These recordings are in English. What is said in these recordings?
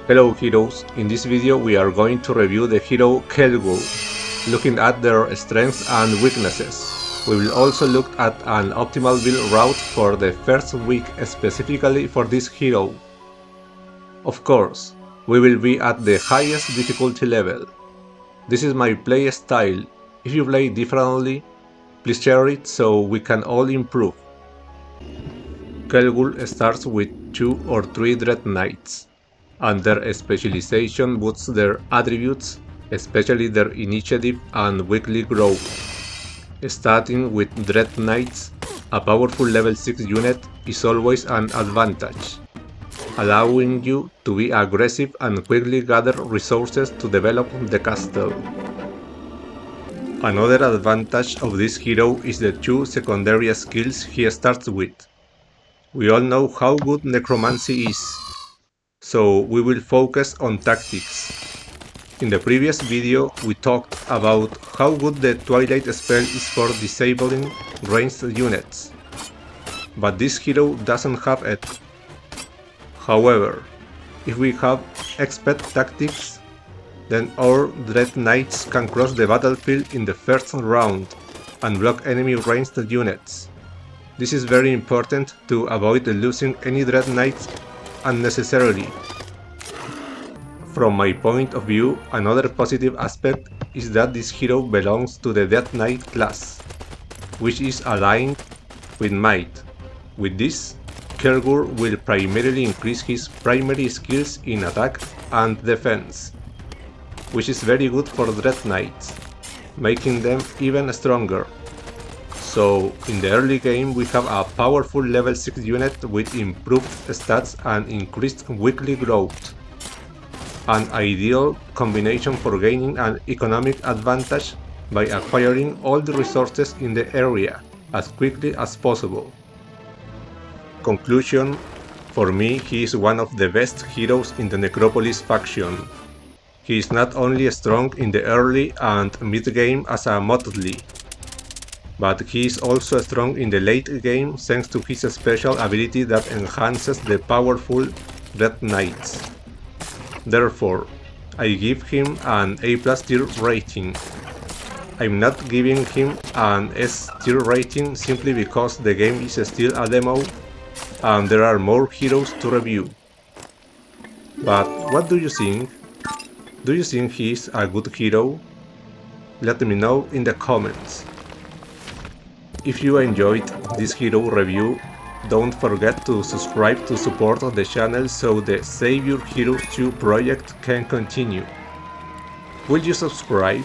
Hello heroes, in this video we are going to review the hero Kel Ghul, looking at their strengths and weaknesses. We will also look at an optimal build route for the first week specifically for this hero. Of course, we will be at the highest difficulty level. This is my play style. If you play differently, please share it so we can all improve. Kel Ghul starts with 2 or 3 Dread Knights, and their specialization boosts their attributes, especially their initiative and weekly growth. Starting with Dread Knights, a powerful level 6 unit is always an advantage, allowing you to be aggressive and quickly gather resources to develop the castle. Another advantage of this hero is the 2 secondary skills he starts with. We all know how good necromancy is, so we will focus on tactics. In the previous video we talked about how good the Twilight spell is for disabling ranged units, but this hero doesn't have it. However, if we have expert tactics, then our Dread Knights can cross the battlefield in the first round and block enemy ranged units. This is very important to avoid losing any Dread Knights unnecessarily. From my point of view, another positive aspect is that this hero belongs to the Death Knight class, which is aligned with Might. With this, Kel Ghul will primarily increase his primary skills in attack and defense, which is very good for Dread Knights, making them even stronger. So, in the early game we have a powerful level 6 unit with improved stats and increased weekly growth. An ideal combination for gaining an economic advantage by acquiring all the resources in the area as quickly as possible. Conclusion: for me, he is one of the best heroes in the Necropolis faction. He is not only strong in the early and mid-game as a motley, but he is also strong in the late game thanks to his special ability that enhances the powerful Red Knights. Therefore, I give him an A+ tier rating. I'm not giving him an S tier rating simply because the game is still a demo and there are more heroes to review. But what do you think? Do you think he is a good hero? Let me know in the comments. If you enjoyed this hero review, don't forget to subscribe to support the channel so the Saviour Heroes 2 project can continue. Will you subscribe?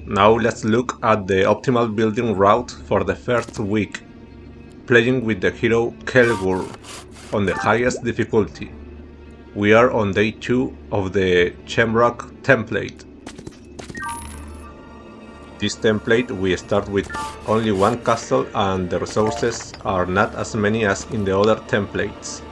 Now let's look at the optimal building route for the first week, playing with the hero Kel Ghul on the highest difficulty. We are on day 2 of the Shamrock template. This template we start with only one castle and the resources are not as many as in the other templates.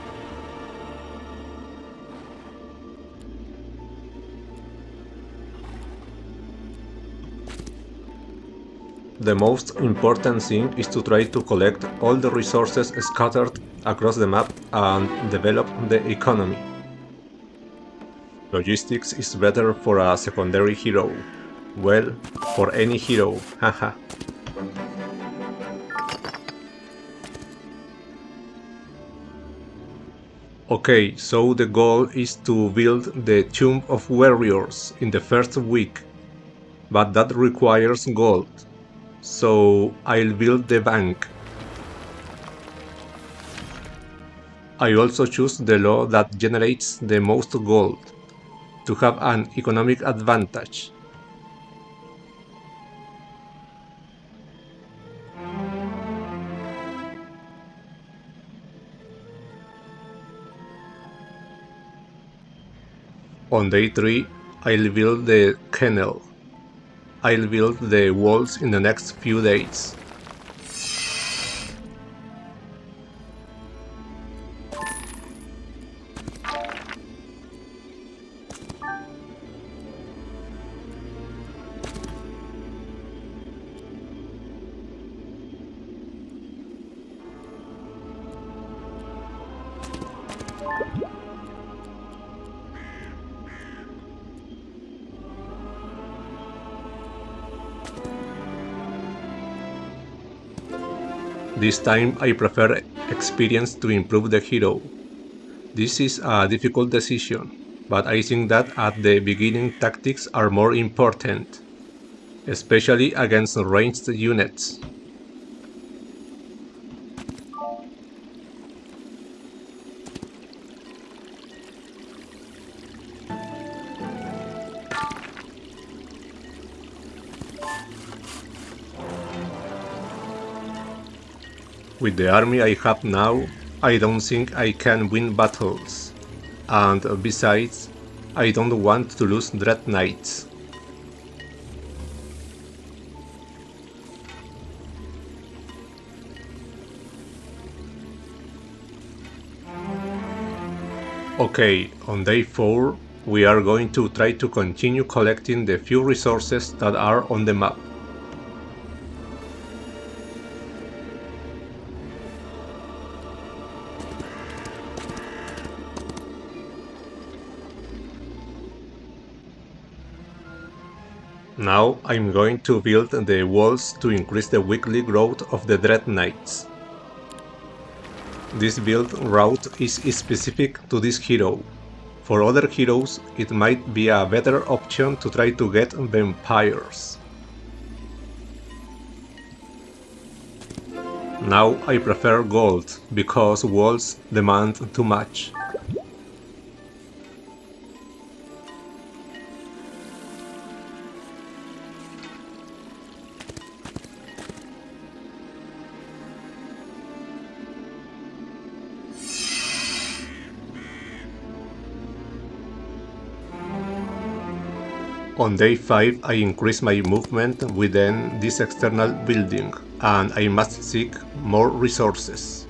The most important thing is to try to collect all the resources scattered across the map and develop the economy. Logistics is better for a secondary hero. Well, for any hero, haha. Okay, so the goal is to build the Tomb of Warriors in the first week, but that requires gold, so I'll build the bank. I also choose the law that generates the most gold, to have an economic advantage. On day 3, I'll build the kennel. I'll build the walls in the next few days. This time I prefer experience to improve the hero. This is a difficult decision, but I think that at the beginning tactics are more important, especially against ranged units. With the army I have now, I don't think I can win battles. And besides, I don't want to lose Dread Knights. Okay, on day 4, we are going to try to continue collecting the few resources that are on the map. Now I'm going to build the walls to increase the weekly growth of the Dread Knights. This build route is specific to this hero. For other heroes, it might be a better option to try to get vampires. Now I prefer gold, because walls demand too much. On day 5 I increase my movement within this external building, and I must seek more resources.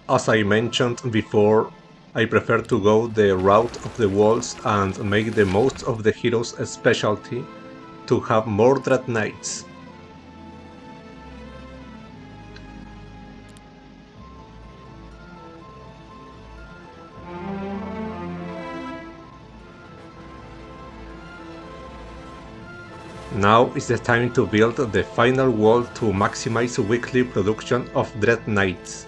As I mentioned before, I prefer to go the route of the walls and make the most of the hero's specialty to have more Dread Knights. Now is the time to build the final wall to maximize weekly production of Dread Knights.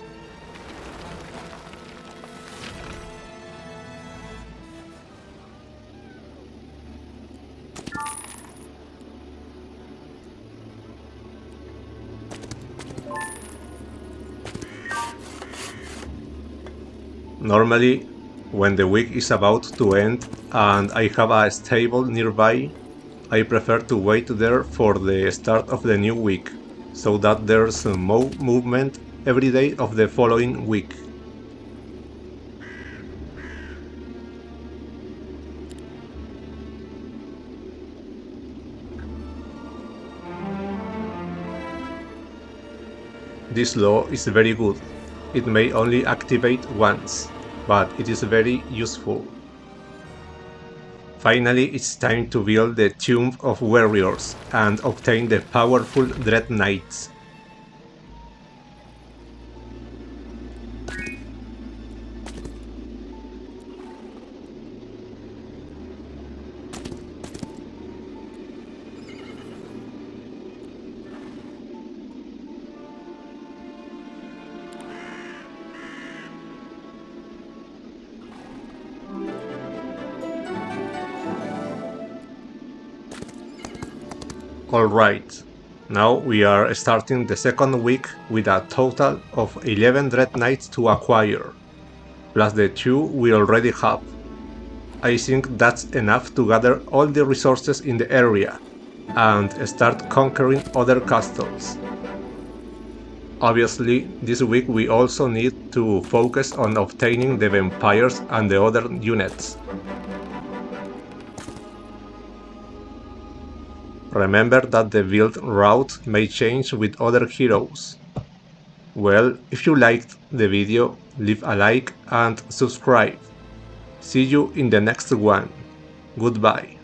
Normally, when the week is about to end and I have a stable nearby, I prefer to wait there for the start of the new week, so that there's more movement every day of the following week. This law is very good. It may only activate once, but it is very useful. Finally, it's time to build the Tomb of Warriors and obtain the powerful Dread Knights. Alright, now we are starting the second week with a total of 11 Dread Knights to acquire, plus the 2 we already have. I think that's enough to gather all the resources in the area and start conquering other castles. Obviously, this week we also need to focus on obtaining the vampires and the other units. Remember that the build route may change with other heroes. Well, if you liked the video, leave a like and subscribe. See you in the next one. Goodbye.